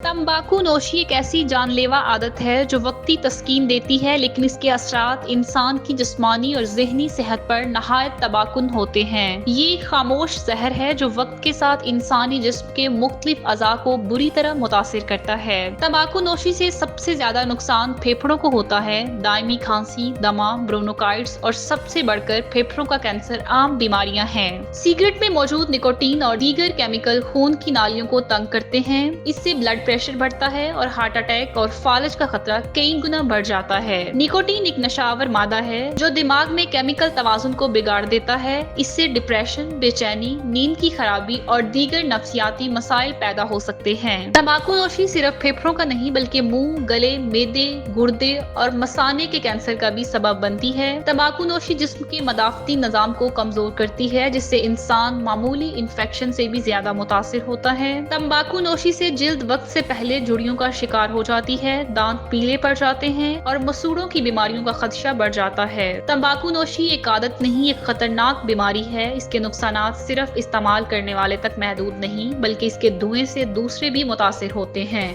तंबाकू नोशी एक ऐसी जानलेवा आदत है जो वक्ती तस्कीन देती है, लेकिन इसके असरात इंसान की जिस्मानी और ज़हनी सेहत पर नहायत तबाकुन होते हैं। ये एक खामोश जहर है जो वक्त के साथ इंसानी जिस्म के मुख्तलिफ अज़ा को बुरी तरह मुतासिर करता है। तंबाकू नोशी से सबसे ज्यादा नुकसान फेफड़ों को होता है। दायमी खांसी, दमा, ब्रोनोकाइटिस और सबसे बढ़कर फेफड़ों का कैंसर आम बीमारियां हैं। सिगरेट में मौजूद निकोटीन और दीगर केमिकल खून की नालियों को तंग करते हैं। इससे ब्लड प्रेशर बढ़ता है और हार्ट अटैक और फालज का खतरा कई गुना बढ़ जाता है। निकोटीन एक नशावर मादा है जो दिमाग में केमिकल तवाजुन को बिगाड़ देता है। इससे डिप्रेशन, बेचैनी, नींद की खराबी और दीगर नफ्सियाती मसाइल पैदा हो सकते हैं। तंबाकू नोशी सिर्फ फेफड़ों का नहीं बल्कि मुंह, गले, मेदे, गुर्दे और मसाने के कैंसर का भी सबब बनती है। तंबाकू नोशी जिस्म के मदाफती निजाम को कमजोर करती है, जिससे इंसान मामूली इन्फेक्शन से भी ज्यादा मुतासिर होता है। तंबाकू नोशी से जिल्द वक्त से पहले झुर्रियों का शिकार हो जाती है, दांत पीले पड़ जाते हैं और मसूड़ों की बीमारियों का खदशा बढ़ जाता है। तंबाकू नोशी एक आदत नहीं, एक खतरनाक बीमारी है। इसके नुकसानात सिर्फ इस्तेमाल करने वाले तक महदूद नहीं, बल्कि इसके धुएं से दूसरे भी मुतासिर होते हैं।